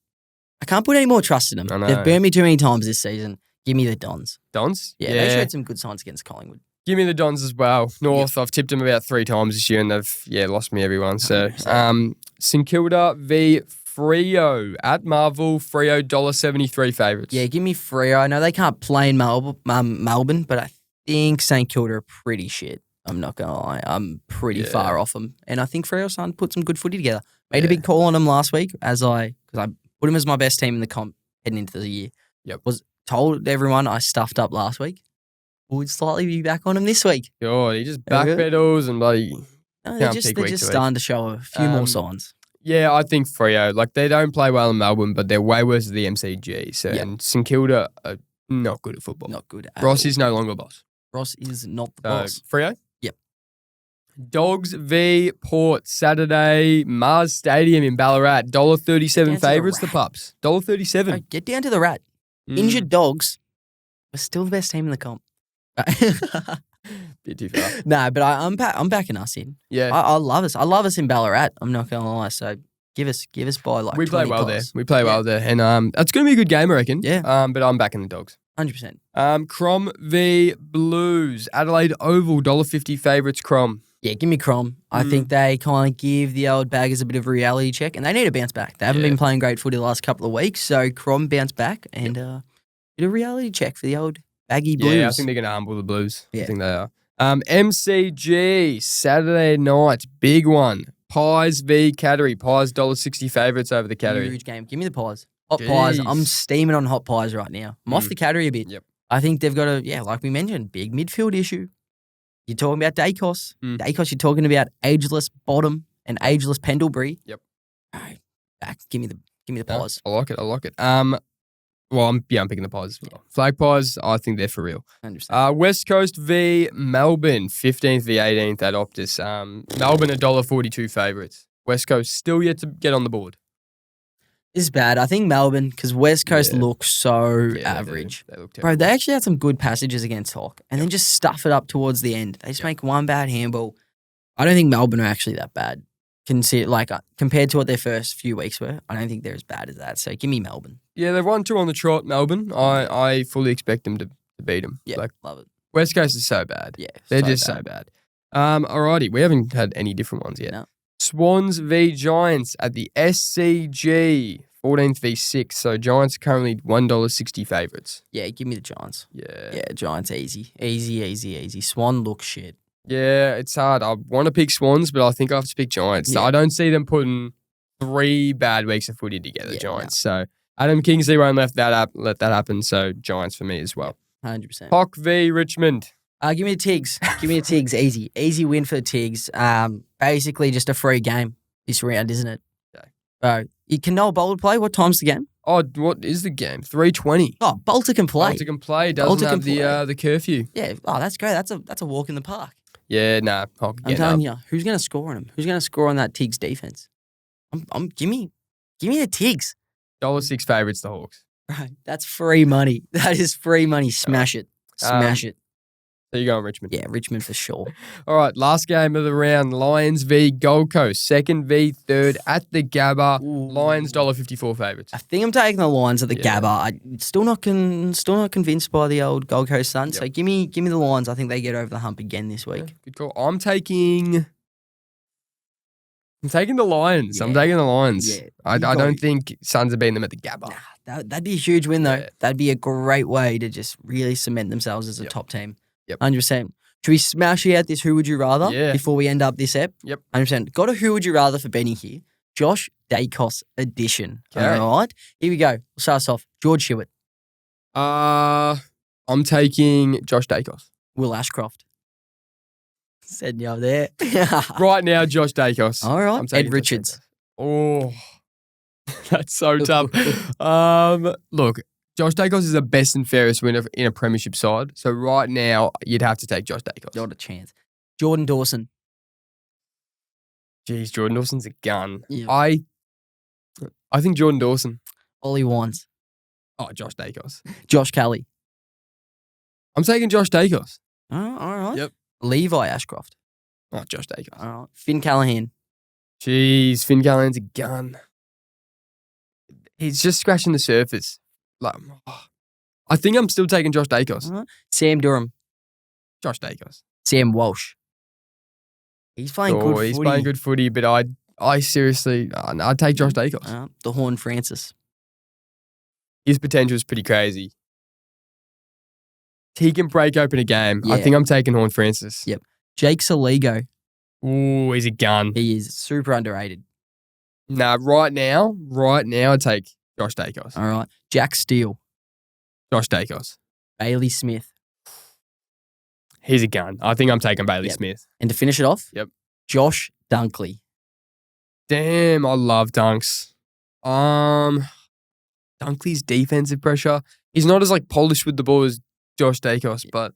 put any more trust in them. They've burned me too many times this season. Give me the Dons. Dons? Yeah, they showed some good signs against Collingwood. Give me the Dons as well. North, I've tipped them about 3 times this year, and they've lost me every one. So, St Kilda v Freo at Marvel. Freo $1.73 favourites. Yeah, give me Freo. I know they can't play in Melbourne, but I think St Kilda are pretty shit. I'm not going to lie. I'm pretty far off them. And I think Freo's starting to put some good footy together. Made a big call on them last week because I put them as my best team in the comp heading into the year. Yep. Was told everyone I stuffed up last week. Would slightly be back on him this week. God, he just backpedals and bloody. No, they're just starting to show a few more signs. Yeah, I think Freo, like, they don't play well in Melbourne, but they're way worse at the MCG. So, and St Kilda are not good at football. Not good at Ross all. is no longer boss. Ross is not the boss. Freo? Yep. Dogs v Port, Saturday, Mars Stadium in Ballarat. $1.37 favourites, the Pups. $1.37. Right, get down to the Rat. Injured Dogs are still the best team in the comp. Bit too far. No, but I'm backing us in. Yeah. I love us. I love us in Ballarat. I'm not going to lie. So give us by like we play 20 well plus. there. We play well there. And it's going to be a good game, I reckon. Yeah. But I'm backing the Dogs. 100%. Crom v Blues. Adelaide Oval, $1.50 favourites, Crom. Yeah, give me Crom. I think they kind of give the old baggers a bit of a reality check, and they need to bounce back. They haven't been playing great footy the last couple of weeks, so Crom bounce back and bit of a reality check for the old baggy Blues. Yeah, I think they're going to humble the Blues. Yeah. I think they are. MCG, Saturday night, big one. Pies v Cattery. Pies $1.60 favourites over the Cattery. Huge game. Give me the Pies. Hot Pies. I'm steaming on Hot Pies right now. I'm off the Cattery a bit. Yep. I think they've got like we mentioned, big midfield issue. You're talking about Dacos. Dacos, you're talking about ageless Bottom and ageless Pendlebury. Yep. All right, back. Give me the Pies. I like it. Well, I'm picking the Pies as well. Flagpies, I think they're for real. 100%. West Coast v Melbourne, 15th v 18th at Optus. Melbourne $1.42 favourites. West Coast still yet to get on the board. This is bad. I think Melbourne, because West Coast looks so average. They look terrible. Bro, they actually had some good passages against Hawk and then just stuff it up towards the end. They just make one bad handball. I don't think Melbourne are actually that bad. Compared to what their first few weeks were, I don't think they're as bad as that. So give me Melbourne. Yeah, they've won 2 on the trot, Melbourne. I fully expect them to beat them. Yeah, love it. West Coast is so bad. Yeah, they're just so bad. Alrighty, we haven't had any different ones yet. No. Swans v Giants at the SCG. 14th v 6. So Giants are currently $1.60 favourites. Yeah, give me the Giants. Yeah. Yeah, Giants easy. Easy. Swan looks shit. Yeah, it's hard. I want to pick Swans, but I think I have to pick Giants. Yeah. I don't see them putting 3 bad weeks of footy together, Yeah, Giants. So Adam Kingsley won't let that happen. So Giants for me as well. 100%. Hock v Richmond. Give me the Tigs. Give me the Tigs. Easy win for the Tigs. Basically just a free game this round, isn't it? Okay. You can Noah Bolter play? What time's the game? Oh, what is the game? 3:20. Oh, Bolter can play. Bolter can play. Doesn't have the curfew. Yeah. Oh, that's great. That's a walk in the park. Yeah, nah. Hock, I'm telling you, who's going to score on him? Who's going to score on that Tigs defense? Give me the Tigs. $1.06 favourites, the Hawks. Right. That's free money. That is free money. Smash it. Smash it. So you're going Richmond? Yeah, Richmond for sure. All right, last game of the round, Lions v Gold Coast, 2nd v 3rd at the Gabba. Ooh. Lions $1.54 favourites. I think I'm taking the Lions at the Gabba. I'm still not convinced by the old Gold Coast Suns. Yep. So give me the Lions. I think they get over the hump again this week. Yeah, good call. I'm taking the Lions. Yeah. I'm taking the Lions. Yeah, I don't think Suns have beaten them at the Gabba. That'd be a huge win though. Yeah. That'd be a great way to just really cement themselves as a top team. Yep. 100%. Should we smash out this Who Would You Rather before we end up this ep? Yep. 100%. Got a Who Would You Rather for Benny here. Josh Dacos edition. Okay. All right. Here we go. We'll start us off. George Hewitt. I'm taking Josh Dacos. Will Ashcroft. Said you over there. Right now, Josh Dacos. All right. I'm taking Ed Josh Richards. Dacos. Oh, that's so tough. Look, Josh Dacos is the best and fairest winner in a premiership side. So right now, you'd have to take Josh Dacos. Not a chance. Jordan Dawson. Jeez, Jordan Dawson's a gun. Yeah. I think Jordan Dawson. Ollie Wines. Oh, Josh Dacos. Josh Kelly. I'm taking Josh Dacos. All right. Yep. Levi Ashcroft. Oh, Josh Dacos. All right. Finn Callahan. Jeez, Finn Callahan's a gun. He's just scratching the surface. I think I'm still taking Josh Dacos. All right. Sam Durham. Josh Dacos. Sam Walsh. He's playing good footy. He's playing good footy, but I seriously, I'd take Josh Dacos. The Horn Francis. His potential is pretty crazy. He can break open a game. Yeah. I think I'm taking Horn Francis. Yep. Jake Saligo. Ooh, he's a gun. He is super underrated. Nah, right now, I'd take Josh Dacos. All right. Jack Steele. Josh Dacos. Bailey Smith. He's a gun. I think I'm taking Bailey Yep. Smith. And to finish it off, Yep. Josh Dunkley. Damn, I love Dunks. Dunkley's defensive pressure. He's not as polished with the ball as Josh Dacos, but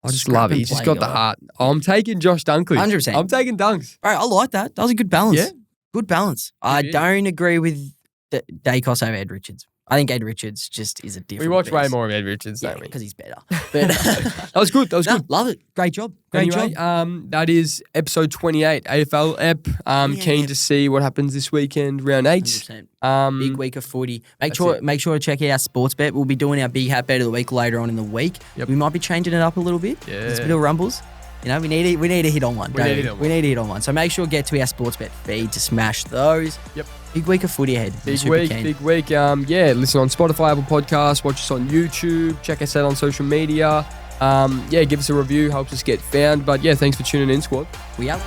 I just love it. He's just got the heart. I'm taking Josh Dunkley. 100%. I'm taking Dunks. All right, I like that. That was a good balance. Yeah. Good balance. I is. don't agree with Dacos over Ed Richards. I think Ed Richards just is a different We watch way beast. more of Ed Richards, don't we? because he's better. But That was good. That was good. Love it. Great job. Great Anyway, job. that is episode 28, AFL ep. Keen to see what happens this weekend, round 8. 100%. Big week of footy. Make sure to check out our sports bet. We'll be doing our big hat bet of the week later on in the week. Yep. We might be changing it up a little bit. Yeah. There's a bit of rumbles. You know, we need to hit on one. We need to hit on one. So make sure to get to our sports bet feed to smash those. Yep. Big week of footy ahead. Big week. Listen on Spotify, Apple Podcasts, watch us on YouTube, check us out on social media. Give us a review, helps us get found. But yeah, thanks for tuning in, squad. We out.